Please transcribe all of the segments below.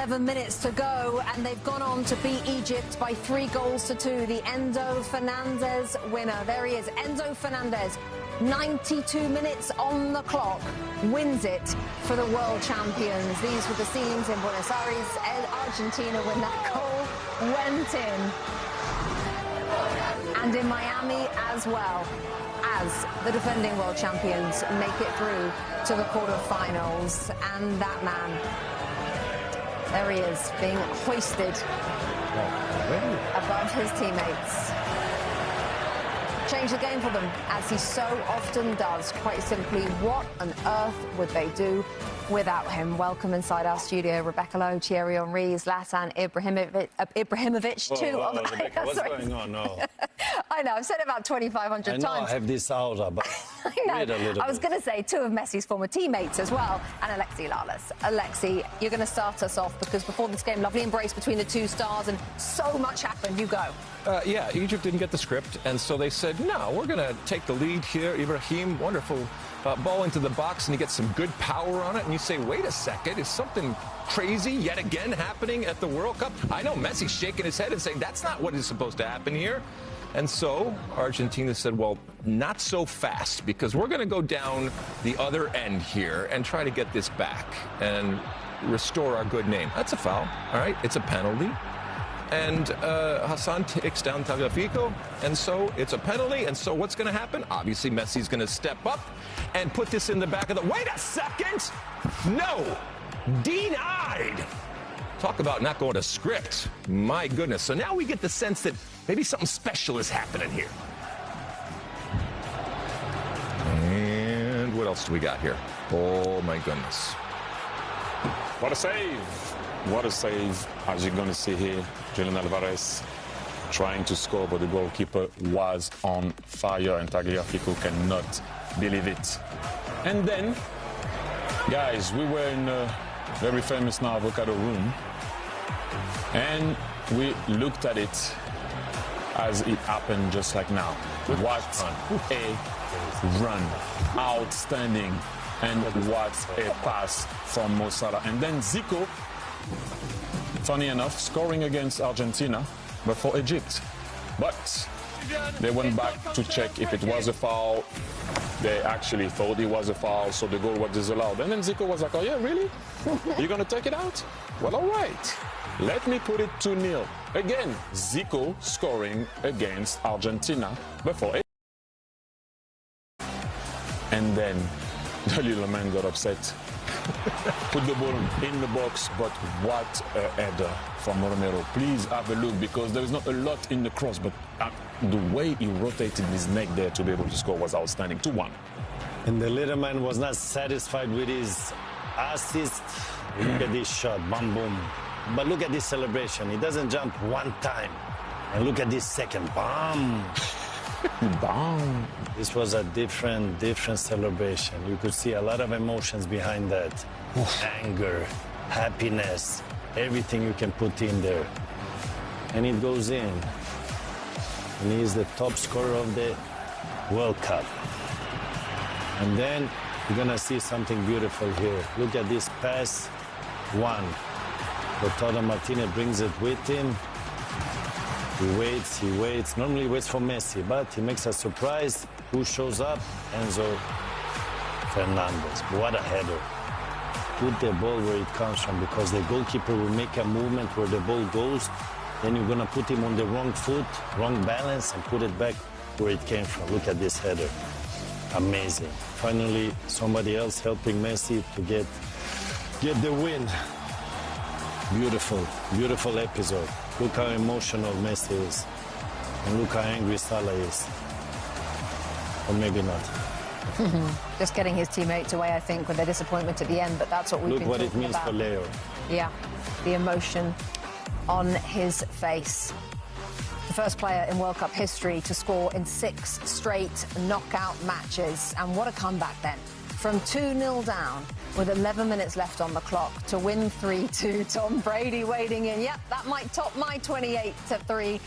11 minutes to go, and they've gone on to beat Egypt by 3-2. The Enzo Fernandez winner. There he is, Enzo Fernandez. 92 minutes on the clock, wins it for the world champions. These were the scenes in Buenos Aires, Argentina, when that goal went in. And in Miami as well, as the defending world champions make it through to the quarterfinals. And that man, there he is, being hoisted above his teammates. Change the game for them, as he so often does. Quite simply, what on earth would they do without him? Welcome inside our studio, Rebecca Lowe, Thierry Henry, Zlatan Ibrahimovic, two of them. What's going on? No. I know, I've said it about 2,500 times. I have this aura, but I know. I was going to say two of Messi's former teammates as well, and Alexi Lalas. Alexi, you're going to start us off, because before this game, lovely embrace between the two stars, and so much happened. You go. Yeah, Egypt didn't get the script, and so they said, no, we're going to take the lead here. Ibrahim, wonderful ball into the box, and he gets some good power on it, and you say, wait a second, is something crazy yet again happening at the World Cup? I know Messi's shaking his head and saying, that's not what is supposed to happen here. And so Argentina said, well, not so fast, because we're going to go down the other end here and try to get this back and restore our good name. That's a foul, all right? It's a penalty. And Hassan takes down Tagliafico, and so it's a penalty. And so what's going to happen? Obviously, Messi's going to step up and put this in the back of the... Wait a second! No! Denied! Talk about not going to script. My goodness. So now we get the sense that maybe something special is happening here. And what else do we got here? Oh, my goodness. What a save! What a save, as you're going to see here. Julian Alvarez trying to score, but the goalkeeper was on fire, and Tagliafico cannot believe it. And then, guys, we were in a very famous now avocado room, and we looked at it as it happened just like now. What a run. Outstanding. And what a pass from Mo Salah. And then Zico, funny enough, scoring against Argentina, but for Egypt. But they went back to check if it was a foul. They actually thought it was a foul, so the goal was disallowed. And then Zico was like, oh yeah, really? You're going to take it out? Well, all right. Let me put it 2-0. Again, Zico scoring against Argentina before Egypt. And then the little man got upset. Put the ball in the box, but what a header from Romero. Please have a look, because there is not a lot in the cross, but the way he rotated his neck there to be able to score was outstanding. 2-1. And the little man was not satisfied with his assist. Look at this shot, bam, boom. But look at this celebration. He doesn't jump one time. And look at this second, bam. Bam. This was a different celebration. You could see a lot of emotions behind that. Anger, happiness, everything you can put in there. And it goes in. And he's the top scorer of the World Cup. And then you're gonna see something beautiful here. Look at this pass. One. Lautaro Martinez brings it with him. He waits. Normally he waits for Messi, but he makes a surprise. Who shows up? Enzo Fernandez. What a header. Put the ball where it comes from, because the goalkeeper will make a movement where the ball goes. Then you're going to put him on the wrong foot, wrong balance, and put it back where it came from. Look at this header. Amazing. Finally, somebody else helping Messi to get the win. Beautiful, beautiful episode. Look how emotional Messi is. And look how angry Salah is. Or maybe not. Just getting his teammates away, I think, with their disappointment at the end, but that's what we've been talking about. Look what it means for Leo. Yeah, the emotion on his face. The first player in World Cup history to score in 6 straight knockout matches. And what a comeback then. From 2-0 down with 11 minutes left on the clock to win 3-2. Tom Brady wading in. Yep, that might top my 28-3,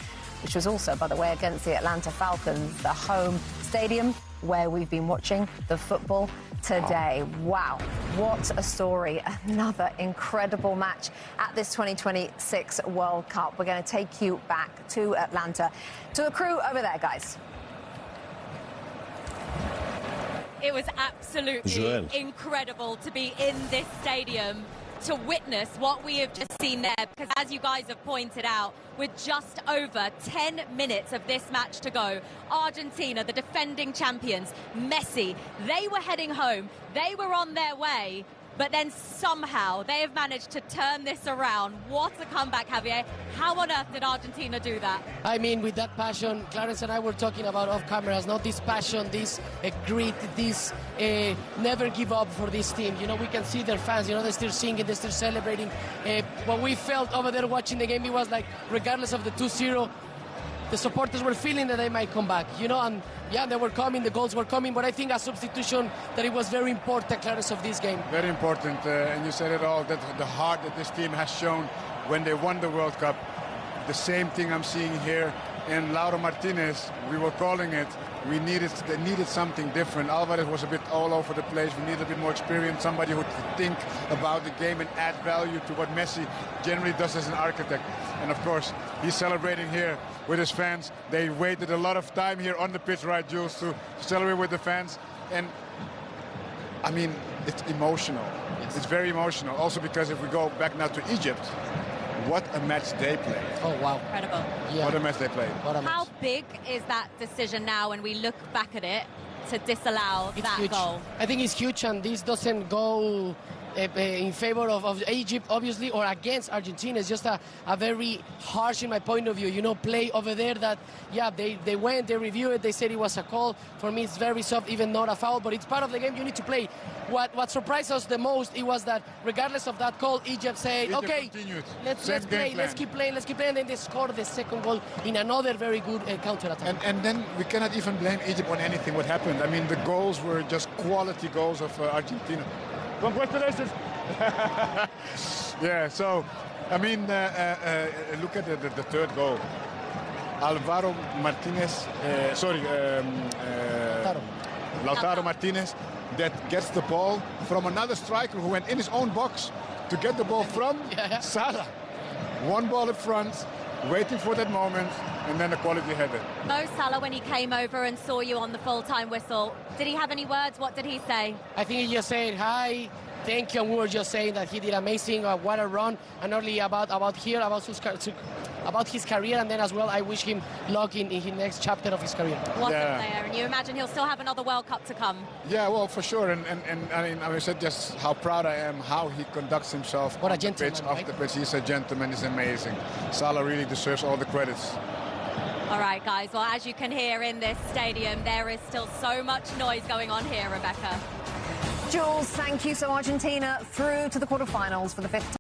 which was also, by the way, against the Atlanta Falcons, the home stadium where we've been watching the football today. Wow, what a story. Another incredible match at this 2026 World Cup. We're going to take you back to Atlanta, to the crew over there, guys. It was absolutely Joel. incredible to be in this stadium to witness what we have just seen there, because as you guys have pointed out, with just over 10 minutes of this match to go, Argentina, the defending champions, Messi, they were heading home, they were on their way, but then somehow they have managed to turn this around. What a comeback, Javier. How on earth did Argentina do that? I mean, with that passion, Clarence and I were talking about off cameras, not this passion, this grit, this never give up for this team. You know, we can see their fans, you know, they're still singing, they're still celebrating. What we felt over there watching the game, it was like, regardless of the 2-0, the supporters were feeling that they might come back, you know, and yeah, they were coming, the goals were coming, but I think a substitution that it was very important, Clarence, of this game. Very important, and you said it all, that the heart that this team has shown when they won the World Cup. The same thing I'm seeing here in Lautaro Martinez. We were calling it. They needed something different. Alvarez was a bit all over the place. We needed a bit more experience, somebody who could think about the game and add value to what Messi generally does as an architect. And of course, he's celebrating here with his fans. They waited a lot of time here on the pitch, right, Jules, to celebrate with the fans. And I mean, it's emotional. Yes. It's very emotional. Also because if we go back now to Egypt, what a match they played. Oh, wow. Incredible. Yeah. What a match they played. What a match. How big is that decision now when we look back at it to disallow It's that huge. goal? I think it's huge, and this doesn't go in favor of Egypt, obviously, or against Argentina. It's just a very harsh, in my point of view, you know, play over there that, yeah, they went, they reviewed it, they said it was a call. For me, it's very soft, even not a foul, but it's part of the game you need to play. What surprised us the most, it was that regardless of that call, Egypt said, okay, let's play, let's keep playing, and then they scored the second goal in another very good counter-attack. And then we cannot even blame Egypt on anything what happened. I mean, the goals were just quality goals of Argentina. Congratulations. Yeah, so, I mean, look at the third goal. Lautaro Martinez, that gets the ball from another striker who went in his own box to get the ball from Salah. One ball in front, waiting for that moment, and then a quality header. Mo Salah, when he came over and saw you on the full-time whistle, did he have any words? What did he say? I think he just said, hi, thank you, and we were just saying that he did amazing, what a run, and not only about his career, and then as well, I wish him luck in his next chapter of his career. What a player, and you imagine he'll still have another World Cup to come. Yeah, well, for sure, and I mean, I said just how proud I am, how he conducts himself what on a gentleman, the pitch, right? off the pitch. He's a gentleman, he's amazing. Salah really deserves all the credits. All right, guys, well, as you can hear in this stadium, there is still so much noise going on here, Rebecca. Jules, thank you. So Argentina through to the quarterfinals for the fifth time.